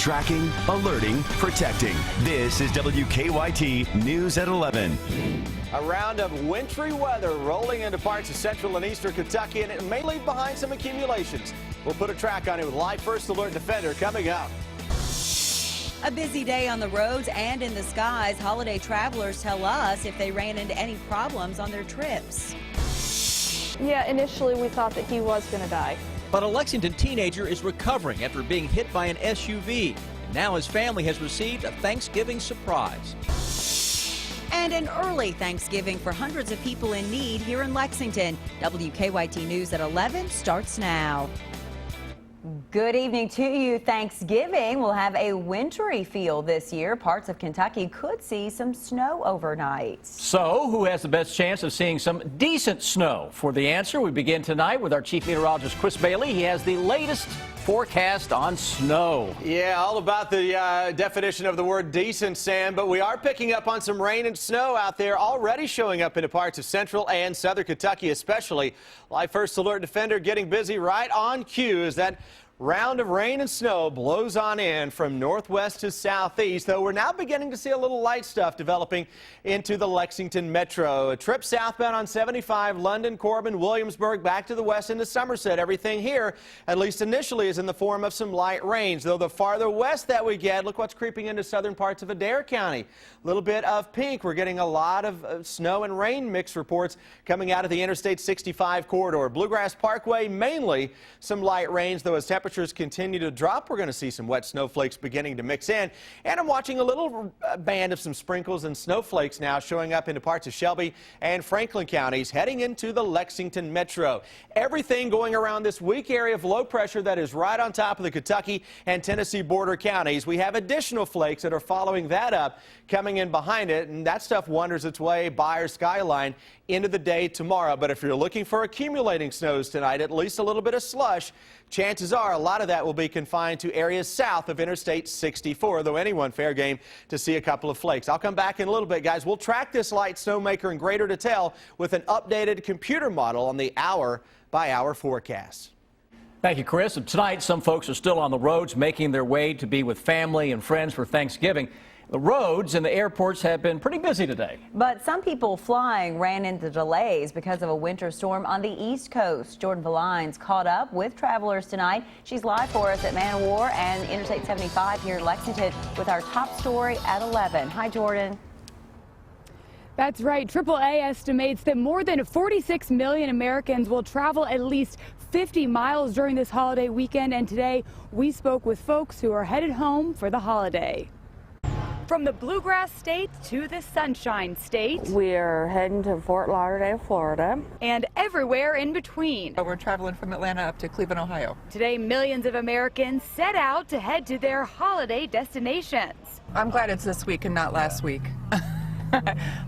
Tracking, alerting, protecting. This is WKYT News at 11. A round of wintry weather rolling into parts of central and eastern Kentucky, and it may leave behind some accumulations. We'll put a track on it with live First Alert Defender coming up. A busy day on the roads and in the skies. Holiday travelers tell us if they ran into any problems on their trips. Yeah, initially we thought that he was going to die. But a Lexington teenager is recovering after being hit by an SUV. And now his family has received a Thanksgiving surprise. And an early Thanksgiving for hundreds of people in need here in Lexington. WKYT News at 11 starts now. Good evening to you. Thanksgiving will have a wintry feel this year. Parts of Kentucky could see some snow overnight. So, who has the best chance of seeing some decent snow? For the answer, we begin tonight with our chief meteorologist, Chris Bailey. He has the latest forecast on snow. Yeah, all about the definition of the word decent, Sam, but we are picking up on some rain and snow out there already showing up into parts of central and southern Kentucky especially. Live First Alert Defender getting busy right on cue as that round of rain and snow blows on in from northwest to southeast, though we're now beginning to see a little light stuff developing into the Lexington metro. A trip southbound on 75, London, Corbin, Williamsburg, back to the west into Somerset. Everything here, at least initially, is in the form of some light rains, though the farther west that we get, look what's creeping into southern parts of Adair County. A little bit of pink. We're getting a lot of snow and rain mix reports coming out of the Interstate 65 corridor. Bluegrass Parkway, mainly some light rains, though as temperatures continue to drop, we're going to see some wet snowflakes beginning to mix in. And I'm watching a little band of some sprinkles and snowflakes now showing up into parts of Shelby and Franklin counties heading into the Lexington metro. Everything going around this weak area of low pressure that is right on top of the Kentucky and Tennessee border counties. We have additional flakes that are following that up, coming in behind it, and that stuff wanders its way by our skyline into the day tomorrow. But if you're looking for accumulating snows tonight, at least a little bit of slush, chances are a lot of that will be confined to areas south of Interstate 64, though anyone fair game to see a couple of flakes. I'll come back in a little bit, guys. We'll track this light snowmaker in greater detail with an updated computer model on the hour-by-hour forecast. Thank you, Chris. And tonight, some folks are still on the roads making their way to be with family and friends for Thanksgiving. The roads and the airports have been pretty busy today. But some people flying ran into delays because of a winter storm on the East Coast. Jordan Valines caught up with travelers tonight. She's live for us at Man o' War and Interstate 75 here in Lexington with our top story at 11. Hi, Jordan. That's right. AAA estimates that more than 46 million Americans will travel at least 50 miles during this holiday weekend. And today we spoke with folks who are headed home for the holiday. From the Bluegrass State to the Sunshine State. We're heading to Fort Lauderdale, Florida. And everywhere in between. We're traveling from Atlanta up to Cleveland, Ohio. Today, millions of Americans set out to head to their holiday destinations. I'm glad it's this week and not last week.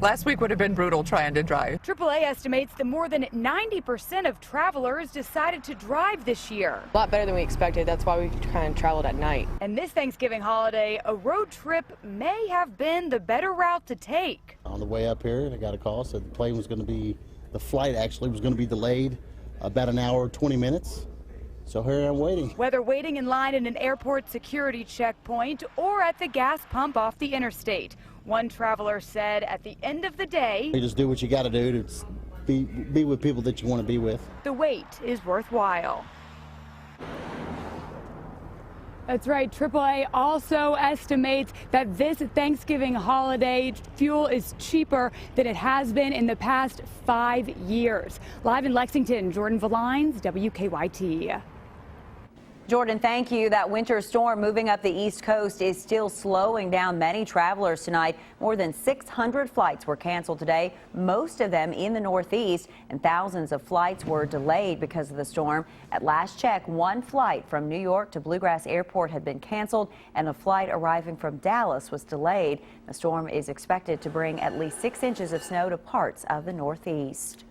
Last week would have been brutal trying to drive. AAA estimates that more than 90% of travelers decided to drive this year. A lot better than we expected. That's why we kind of traveled at night. And this Thanksgiving holiday, a road trip may have been the better route to take. On the way up here, I got a call, said the plane was going to be, the flight actually was going to be delayed about an hour, 20 minutes. So here I'm waiting. Whether waiting in line in an airport security checkpoint or at the gas pump off the interstate. One traveler said at the end of the day, you just do what you got to do to be with people that you want to be with. The wait is worthwhile. That's right. AAA also estimates that this Thanksgiving holiday fuel is cheaper than it has been in the past 5 years. Live in Lexington, Jordan Valines, WKYT. Jordan, thank you. That winter storm moving up the East Coast is still slowing down many travelers tonight. More than 600 flights were canceled today, most of them in the Northeast, and thousands of flights were delayed because of the storm. At last check, one flight from New York to Bluegrass Airport had been canceled, and a flight arriving from Dallas was delayed. The storm is expected to bring at least 6 inches of snow to parts of the Northeast.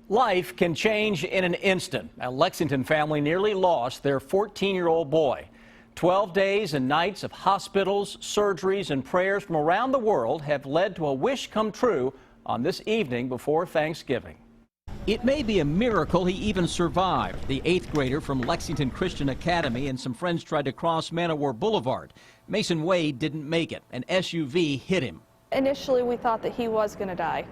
Life can change in an instant. A Lexington family nearly lost their 14-year-old boy. 12 days and nights of hospitals, surgeries, and prayers from around the world have led to a wish come true on this evening before Thanksgiving. It may be a miracle he even survived. The 8th grader from Lexington Christian Academy and some friends tried to cross Man-O-War Boulevard. Mason Wade didn't make it. An SUV hit him. Initially, we thought that he was going to die.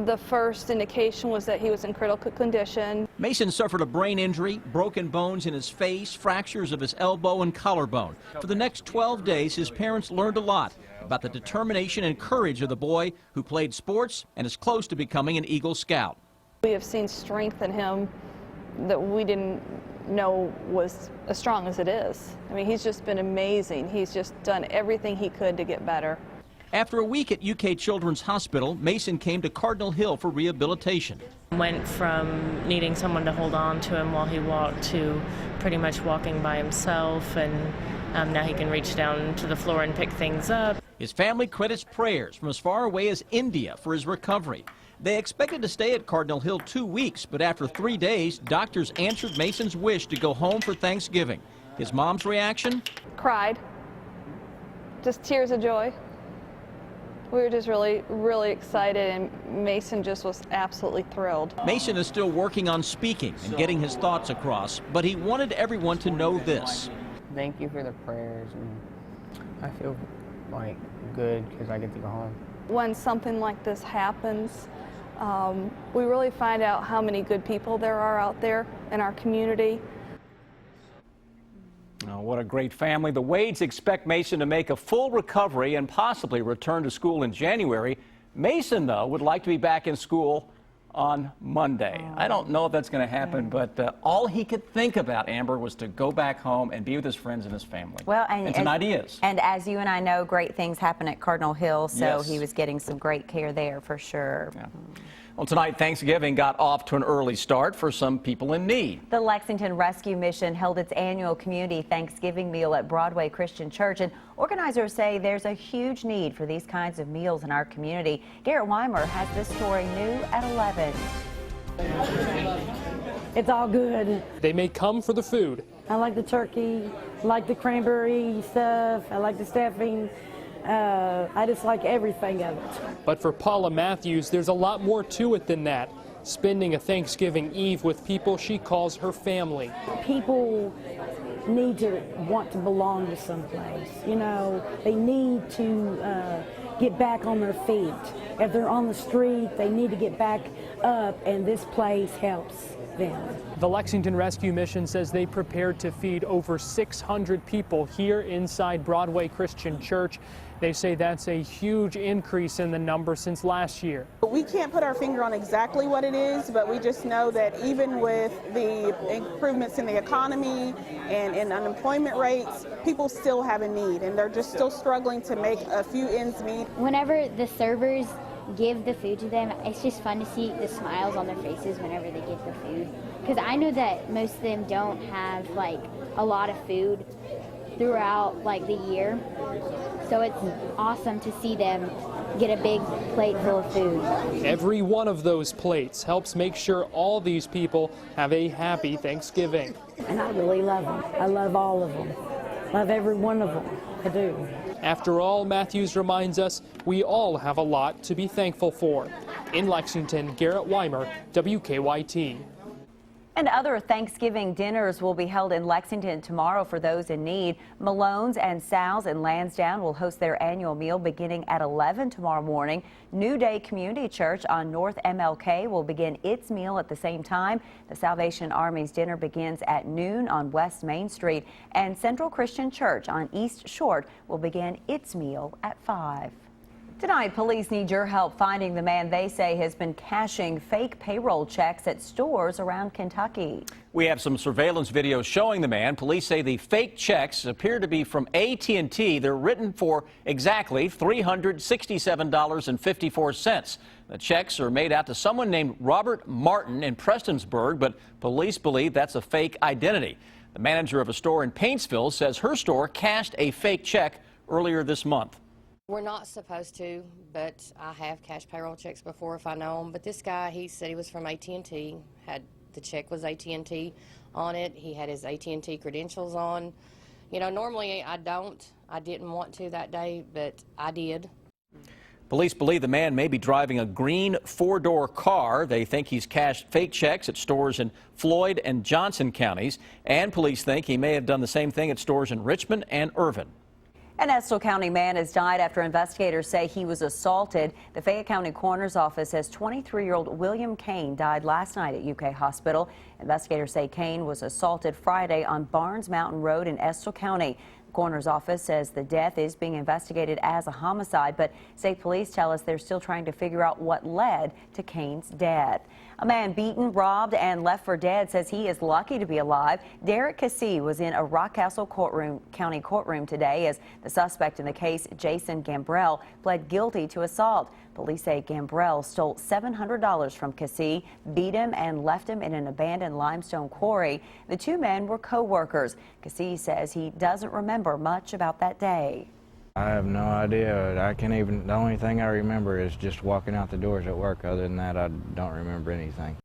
The first indication was that he was in critical condition. Mason suffered a brain injury, broken bones in his face, fractures of his elbow and collarbone. For the next 12 days, his parents learned a lot about the determination and courage of the boy who played sports and is close to becoming an Eagle Scout. We have seen strength in him that we didn't know was as strong as it is. I mean, he's just been amazing. He's just done everything he could to get better. After a week at UK Children's Hospital, Mason came to Cardinal Hill for rehabilitation. Went from needing someone to hold on to him while he walked to pretty much walking by himself, and now he can reach down to the floor and pick things up. His family credits prayers from as far away as India for his recovery. They expected to stay at Cardinal Hill 2 weeks, but after 3 days, doctors answered Mason's wish to go home for Thanksgiving. His mom's reaction? Cried. Just tears of joy. We were just really, really excited, and Mason just was absolutely thrilled. Mason is still working on speaking and getting his thoughts across, but he wanted everyone to know this. Thank you for the prayers, and I feel like good because I get to go home. When something like this happens, we really find out how many good people there are out there in our community. Oh, what a great family. The Wades expect Mason to make a full recovery and possibly return to school in January. Mason, though, would like to be back in school on Monday. I don't know if that's going to happen, but all he could think about, Amber, was to go back home and be with his friends and his family. Well, and tonight he is. And as you and I know, great things happen at Cardinal Hill, so Yes. he was getting some great care there for sure. Yeah. Well, tonight, Thanksgiving got off to an early start for some people in need. The Lexington Rescue Mission held its annual community Thanksgiving meal at Broadway Christian Church, and organizers say there's a huge need for these kinds of meals in our community. Garrett Weimer has this story new at 11. It's all good. They may come for the food. I like the turkey, I like the cranberry stuff, I like the stuffing. I just like everything of it. But for Paula Matthews, there's a lot more to it than that. Spending a Thanksgiving Eve with people she calls her family. People need to want to belong to someplace. You know, they need to get back on their feet. If they're on the street, they need to get back up, and this place helps them. The Lexington Rescue Mission says they prepared to feed over 600 people here inside Broadway Christian Church. They say that's a huge increase in the number since last year. We can't put our finger on exactly what it is, but we just know that even with the improvements in the economy and in unemployment rates, people still have a need, and they're just still struggling to make a few ends meet. Whenever the servers give the food to them, it's just fun to see the smiles on their faces whenever they get the food. Because I know that most of them don't have like a lot of food throughout like the year. So it's awesome to see them get a big plate full of food. Every one of those plates helps make sure all these people have a happy Thanksgiving. And I really love them. I love all of them. Love every one of them. I do. After all, Matthews reminds us we all have a lot to be thankful for. In Lexington, Garrett Weimer, WKYT. And other Thanksgiving dinners will be held in Lexington tomorrow for those in need. Malone's and Sal's in Lansdowne will host their annual meal beginning at 11 tomorrow morning. New Day Community Church on North MLK will begin its meal at the same time. The Salvation Army's dinner begins at noon on West Main Street, and Central Christian Church on East Short will begin its meal at 5. Tonight, police need your help finding the man they say has been cashing fake payroll checks at stores around Kentucky. We have some surveillance video showing the man. Police say the fake checks appear to be from AT&T. They're written for exactly $367.54. The checks are made out to someone named Robert Martin in Prestonsburg, but police believe that's a fake identity. The manager of a store in Paintsville says her store cashed a fake check earlier this month. We're not supposed to, but I have cashed payroll checks before if I know them. But this guy, he said he was from AT&T, had the check was AT&T on it. He had his AT&T credentials on. You know, normally I didn't want to that day, but I did. Police believe the man may be driving a green four-door car. They think he's cashed fake checks at stores in Floyd and Johnson counties, and police think he may have done the same thing at stores in Richmond and Irvin. An Estill County man has died after investigators say he was assaulted. The Fayette County Coroner's Office says 23-year-old William Kane died last night at UK Hospital. Investigators say Kane was assaulted Friday on Barnes Mountain Road in Estill County. The coroner's office says the death is being investigated as a homicide, but state police tell us they're still trying to figure out what led to Kane's death. A man beaten, robbed, and left for dead says he is lucky to be alive. Derek Cassey was in a Rockcastle County courtroom today as the suspect in the case, Jason Gambrell, pled guilty to assault. Police say Gambrell stole $700 from Cassey, beat him, and left him in an abandoned limestone quarry. The two men were co-workers. Cassey says he doesn't remember much about that day. I have no idea. The only thing I remember is just walking out the doors at work. Other than that, I don't remember anything.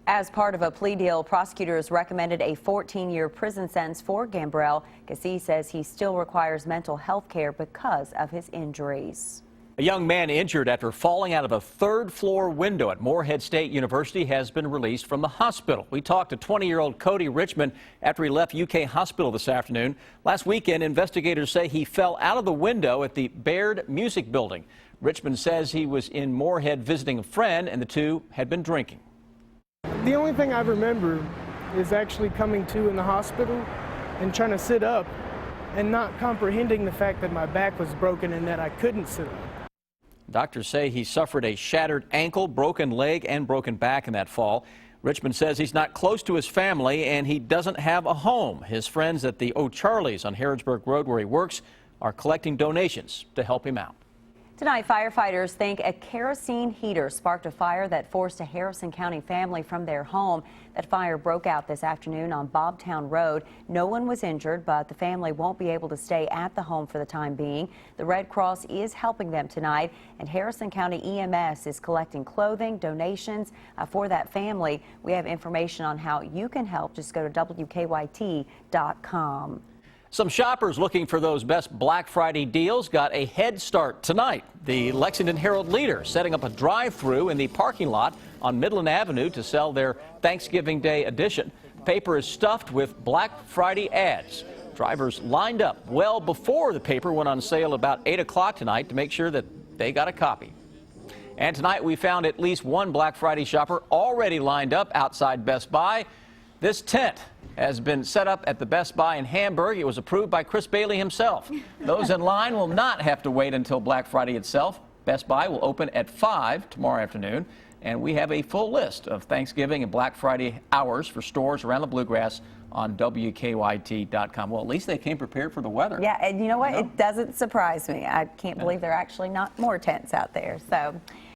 As part of a plea deal, prosecutors recommended a 14-year prison sentence for Gambrell. Cassey says he still requires mental health care because of his injuries. A young man injured after falling out of a third-floor window at Morehead State University has been released from the hospital. We talked to 20-year-old Cody Richmond after he left UK Hospital this afternoon. Last weekend, investigators say he fell out of the window at the Baird Music Building. Richmond says he was in Morehead visiting a friend, and the two had been drinking. The only thing I remember is actually coming to in the hospital and trying to sit up and not comprehending the fact that my back was broken and that I couldn't sit up. Doctors say he suffered a shattered ankle, broken leg, and broken back in that fall. Richmond says he's not close to his family and he doesn't have a home. His friends at the O'Charlie's on Harrodsburg Road, where he works, are collecting donations to help him out. Tonight, firefighters think a kerosene heater sparked a fire that forced a Harrison County family from their home. That fire broke out this afternoon on Bobtown Road. No one was injured, but the family won't be able to stay at the home for the time being. The Red Cross is helping them tonight, and Harrison County EMS is collecting clothing, donations for that family. We have information on how you can help. Just go to WKYT.com. Some shoppers looking for those best Black Friday deals got a head start tonight. The Lexington Herald-Leader setting up a drive-through in the parking lot on Midland Avenue to sell their Thanksgiving Day edition. The paper is stuffed with Black Friday ads. Drivers lined up well before the paper went on sale about 8 o'clock tonight to make sure that they got a copy. And tonight we found at least one Black Friday shopper already lined up outside Best Buy. This tent has been set up at the Best Buy in Hamburg. It was approved by Chris Bailey himself. Those in line will not have to wait until Black Friday itself. Best Buy will open at 5 tomorrow afternoon, and we have a full list of Thanksgiving and Black Friday hours for stores around the Bluegrass on WKYT.com. Well, at least they came prepared for the weather. Yeah, and you know what? It doesn't surprise me. I can't believe there are actually not more tents out there. So.